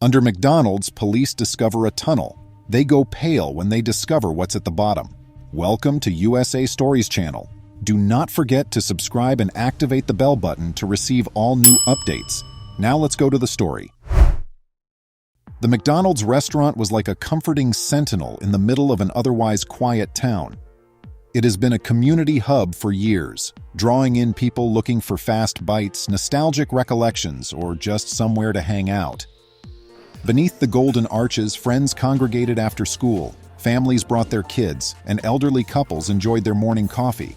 Under MacDonald's, police discover a tunnel. They go pale when they discover what's at the bottom. Welcome to USA Stories channel. Do not forget to subscribe and activate the bell button to receive all new updates. Now let's go to the story. The McDonald's restaurant was like a comforting sentinel in the middle of an otherwise quiet town. It has been a community hub for years, drawing in people looking for fast bites, nostalgic recollections, or just somewhere to hang out. Beneath the golden arches, friends congregated after school, families brought their kids, and elderly couples enjoyed their morning coffee.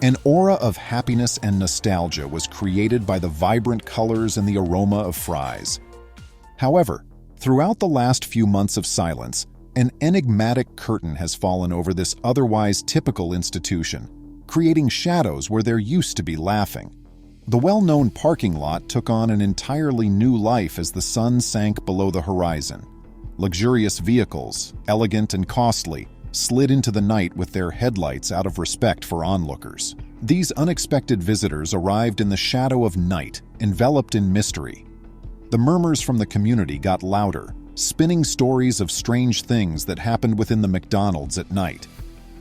An aura of happiness and nostalgia was created by the vibrant colors and the aroma of fries. However, throughout the last few months of silence, an enigmatic curtain has fallen over this otherwise typical institution, creating shadows where there used to be laughing. The well-known parking lot took on an entirely new life as the sun sank below the horizon. Luxurious vehicles, elegant and costly, slid into the night with their headlights out of respect for onlookers. These unexpected visitors arrived in the shadow of night, enveloped in mystery. The murmurs from the community got louder, spinning stories of strange things that happened within the McDonald's at night.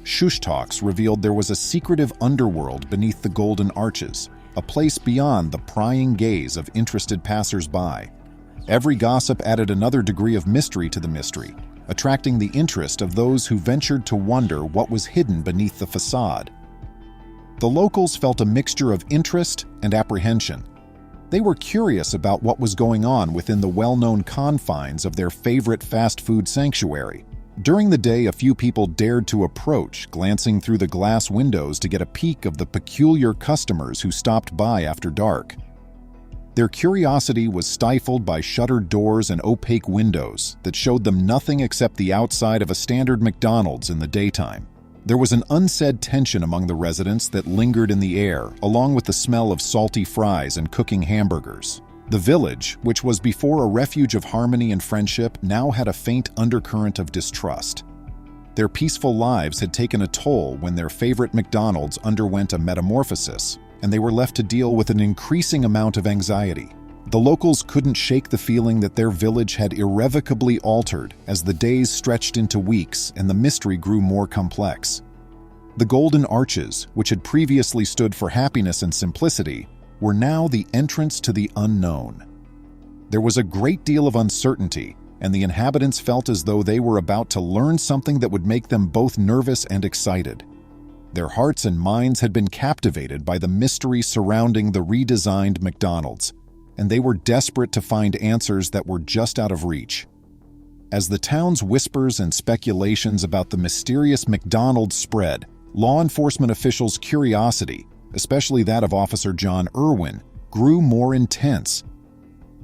Shush talks revealed there was a secretive underworld beneath the golden arches, a place beyond the prying gaze of interested passers-by. Every gossip added another degree of mystery to the mystery, attracting the interest of those who ventured to wonder what was hidden beneath the facade. The locals felt a mixture of interest and apprehension. They were curious about what was going on within the well-known confines of their favorite fast food sanctuary. During the day, a few people dared to approach, glancing through the glass windows to get a peek of the peculiar customers who stopped by after dark. Their curiosity was stifled by shuttered doors and opaque windows that showed them nothing except the outside of a standard McDonald's in the daytime. There was an unsaid tension among the residents that lingered in the air, along with the smell of salty fries and cooking hamburgers. The village, which was before a refuge of harmony and friendship, now had a faint undercurrent of distrust. Their peaceful lives had taken a toll when their favorite McDonald's underwent a metamorphosis, and they were left to deal with an increasing amount of anxiety. The locals couldn't shake the feeling that their village had irrevocably altered as the days stretched into weeks and the mystery grew more complex. The golden arches, which had previously stood for happiness and simplicity, were now the entrance to the unknown. There was a great deal of uncertainty, and the inhabitants felt as though they were about to learn something that would make them both nervous and excited. Their hearts and minds had been captivated by the mystery surrounding the redesigned McDonald's, and they were desperate to find answers that were just out of reach. As the town's whispers and speculations about the mysterious McDonald's spread, law enforcement officials' curiosity, especially that of Officer John Irwin, grew more intense.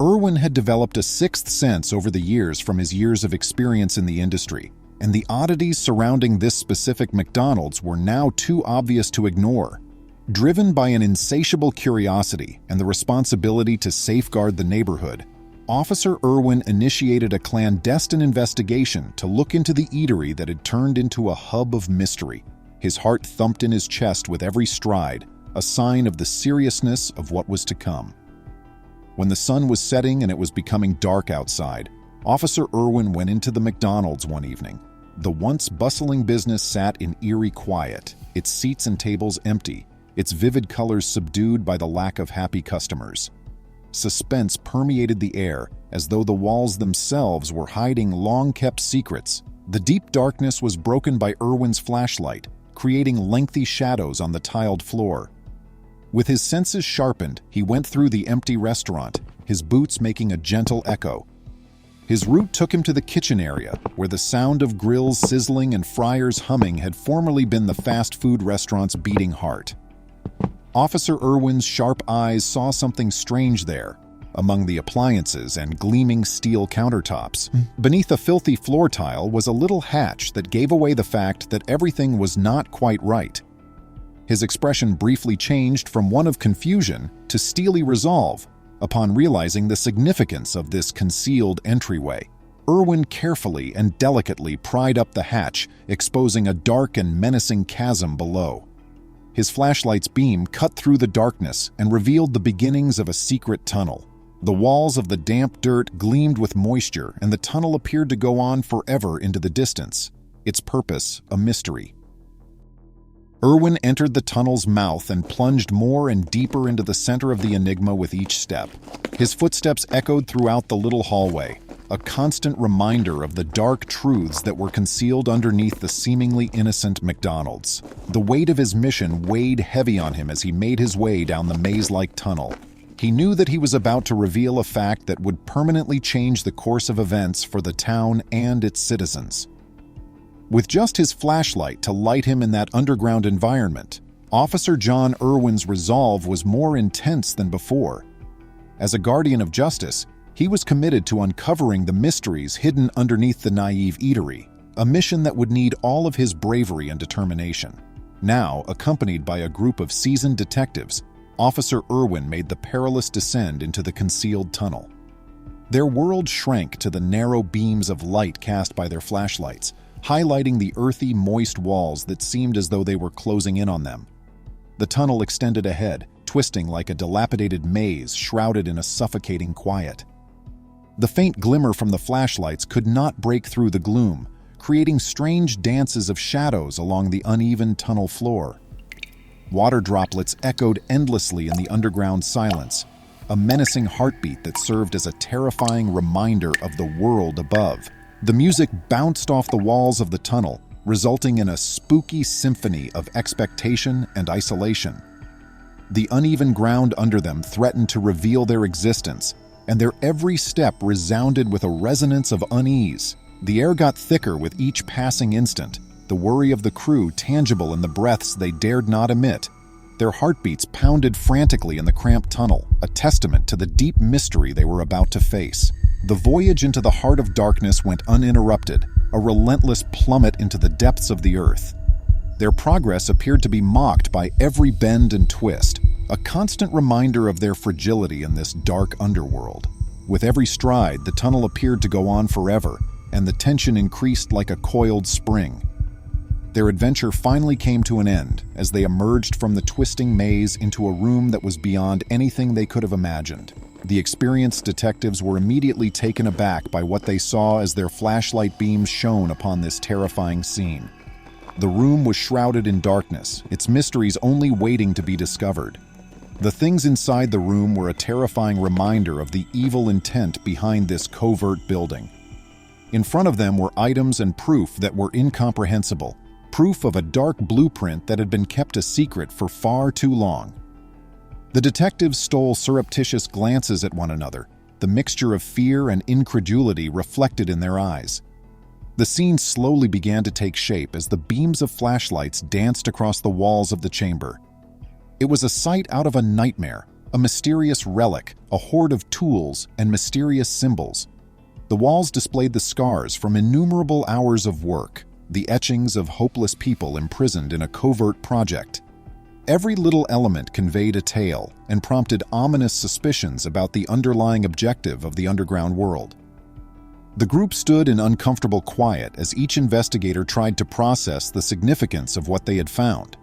Irwin had developed a sixth sense over the years from his years of experience in the industry, and the oddities surrounding this specific McDonald's were now too obvious to ignore. Driven by an insatiable curiosity and the responsibility to safeguard the neighborhood, Officer Irwin initiated a clandestine investigation to look into the eatery that had turned into a hub of mystery. His heart thumped in his chest with every stride, a sign of the seriousness of what was to come. When the sun was setting and it was becoming dark outside, Officer Irwin went into the McDonald's one evening. The once bustling business sat in eerie quiet, its seats and tables empty, its vivid colors subdued by the lack of happy customers. Suspense permeated the air, as though the walls themselves were hiding long-kept secrets. The deep darkness was broken by Irwin's flashlight, creating lengthy shadows on the tiled floor. With his senses sharpened, he went through the empty restaurant, his boots making a gentle echo. His route took him to the kitchen area, where the sound of grills sizzling and fryers humming had formerly been the fast food restaurant's beating heart. Officer Irwin's sharp eyes saw something strange there. Among the appliances and gleaming steel countertops, beneath a filthy floor tile was a little hatch that gave away the fact that everything was not quite right. His expression briefly changed from one of confusion to steely resolve upon realizing the significance of this concealed entryway. Irwin carefully and delicately pried up the hatch, exposing a dark and menacing chasm below. His flashlight's beam cut through the darkness and revealed the beginnings of a secret tunnel. The walls of the damp dirt gleamed with moisture, and the tunnel appeared to go on forever into the distance, its purpose a mystery. Irwin entered the tunnel's mouth and plunged more and deeper into the center of the enigma with each step. His footsteps echoed throughout the little hallway, a constant reminder of the dark truths that were concealed underneath the seemingly innocent MacDonald's. The weight of his mission weighed heavy on him as he made his way down the maze-like tunnel. He knew that he was about to reveal a fact that would permanently change the course of events for the town and its citizens. With just his flashlight to light him in that underground environment, Officer John Irwin's resolve was more intense than before. As a guardian of justice, he was committed to uncovering the mysteries hidden underneath the naive eatery, a mission that would need all of his bravery and determination. Now, accompanied by a group of seasoned detectives, Officer Irwin made the perilous descent into the concealed tunnel. Their world shrank to the narrow beams of light cast by their flashlights, highlighting the earthy, moist walls that seemed as though they were closing in on them. The tunnel extended ahead, twisting like a dilapidated maze shrouded in a suffocating quiet. The faint glimmer from the flashlights could not break through the gloom, creating strange dances of shadows along the uneven tunnel floor. Water droplets echoed endlessly in the underground silence, a menacing heartbeat that served as a terrifying reminder of the world above. The music bounced off the walls of the tunnel, resulting in a spooky symphony of expectation and isolation. The uneven ground under them threatened to reveal their existence, and their every step resounded with a resonance of unease. The air got thicker with each passing instant, the worry of the crew tangible in the breaths they dared not emit. Their heartbeats pounded frantically in the cramped tunnel, a testament to the deep mystery they were about to face. The voyage into the heart of darkness went uninterrupted, a relentless plummet into the depths of the earth. Their progress appeared to be mocked by every bend and twist, a constant reminder of their fragility in this dark underworld. With every stride, the tunnel appeared to go on forever, and the tension increased like a coiled spring. Their adventure finally came to an end as they emerged from the twisting maze into a room that was beyond anything they could have imagined. The experienced detectives were immediately taken aback by what they saw as their flashlight beams shone upon this terrifying scene. The room was shrouded in darkness, its mysteries only waiting to be discovered. The things inside the room were a terrifying reminder of the evil intent behind this covert building. In front of them were items and proof that were incomprehensible, proof of a dark blueprint that had been kept a secret for far too long. The detectives stole surreptitious glances at one another, the mixture of fear and incredulity reflected in their eyes. The scene slowly began to take shape as the beams of flashlights danced across the walls of the chamber. It was a sight out of a nightmare, a mysterious relic, a hoard of tools and mysterious symbols. The walls displayed the scars from innumerable hours of work, the etchings of hopeless people imprisoned in a covert project. Every little element conveyed a tale and prompted ominous suspicions about the underlying objective of the underground world. The group stood in uncomfortable quiet as each investigator tried to process the significance of what they had found.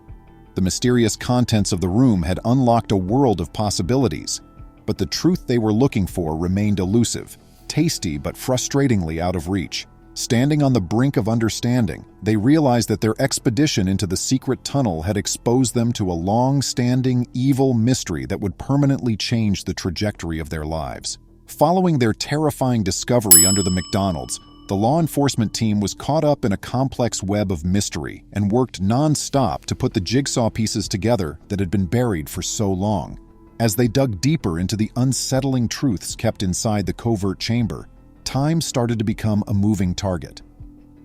The mysterious contents of the room had unlocked a world of possibilities, but the truth they were looking for remained elusive, tasty but frustratingly out of reach. Standing on the brink of understanding, they realized that their expedition into the secret tunnel had exposed them to a long-standing evil mystery that would permanently change the trajectory of their lives. Following their terrifying discovery under the MacDonald's, the law enforcement team was caught up in a complex web of mystery and worked non-stop to put the jigsaw pieces together that had been buried for so long. As they dug deeper into the unsettling truths kept inside the covert chamber, time started to become a moving target.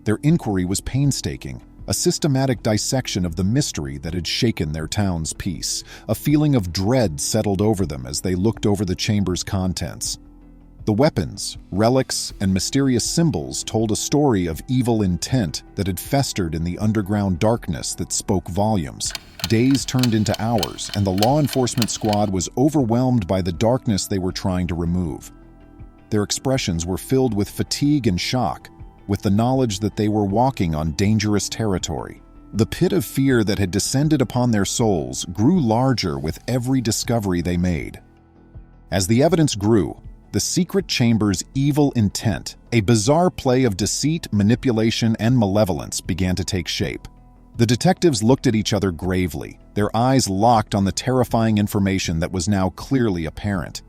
Their inquiry was painstaking, a systematic dissection of the mystery that had shaken their town's peace. A feeling of dread settled over them as they looked over the chamber's contents. The weapons, relics, and mysterious symbols told a story of evil intent that had festered in the underground darkness that spoke volumes. Days turned into hours, and the law enforcement squad was overwhelmed by the darkness they were trying to remove. Their expressions were filled with fatigue and shock, with the knowledge that they were walking on dangerous territory. The pit of fear that had descended upon their souls grew larger with every discovery they made. As the evidence grew, the secret chamber's evil intent, a bizarre play of deceit, manipulation, and malevolence, began to take shape. The detectives looked at each other gravely, their eyes locked on the terrifying information that was now clearly apparent.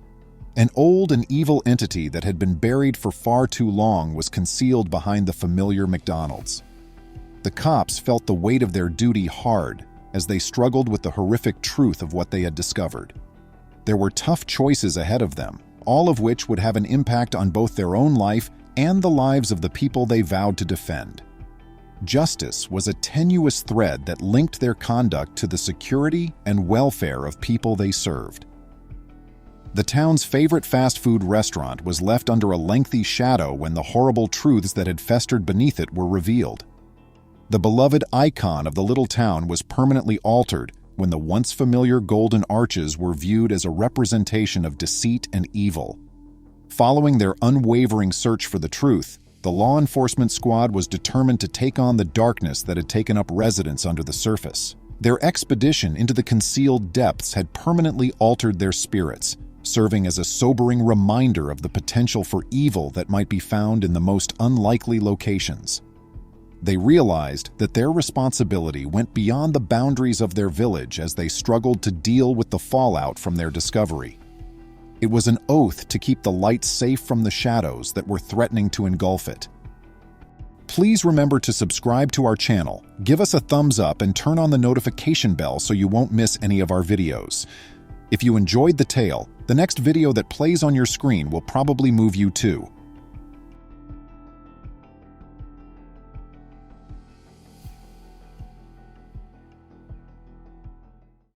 An old and evil entity that had been buried for far too long was concealed behind the familiar MacDonald's. The cops felt the weight of their duty hard as they struggled with the horrific truth of what they had discovered. There were tough choices ahead of them, all of which would have an impact on both their own life and the lives of the people they vowed to defend. Justice was a tenuous thread that linked their conduct to the security and welfare of people they served. The town's favorite fast food restaurant was left under a lengthy shadow when the horrible truths that had festered beneath it were revealed. The beloved icon of the little town was permanently altered when the once familiar golden arches were viewed as a representation of deceit and evil. Following their unwavering search for the truth, the law enforcement squad was determined to take on the darkness that had taken up residence under the surface. Their expedition into the concealed depths had permanently altered their spirits, serving as a sobering reminder of the potential for evil that might be found in the most unlikely locations. They realized that their responsibility went beyond the boundaries of their village as they struggled to deal with the fallout from their discovery. It was an oath to keep the light safe from the shadows that were threatening to engulf it. Please remember to subscribe to our channel, give us a thumbs up, and turn on the notification bell so you won't miss any of our videos. If you enjoyed the tale, the next video that plays on your screen will probably move you too.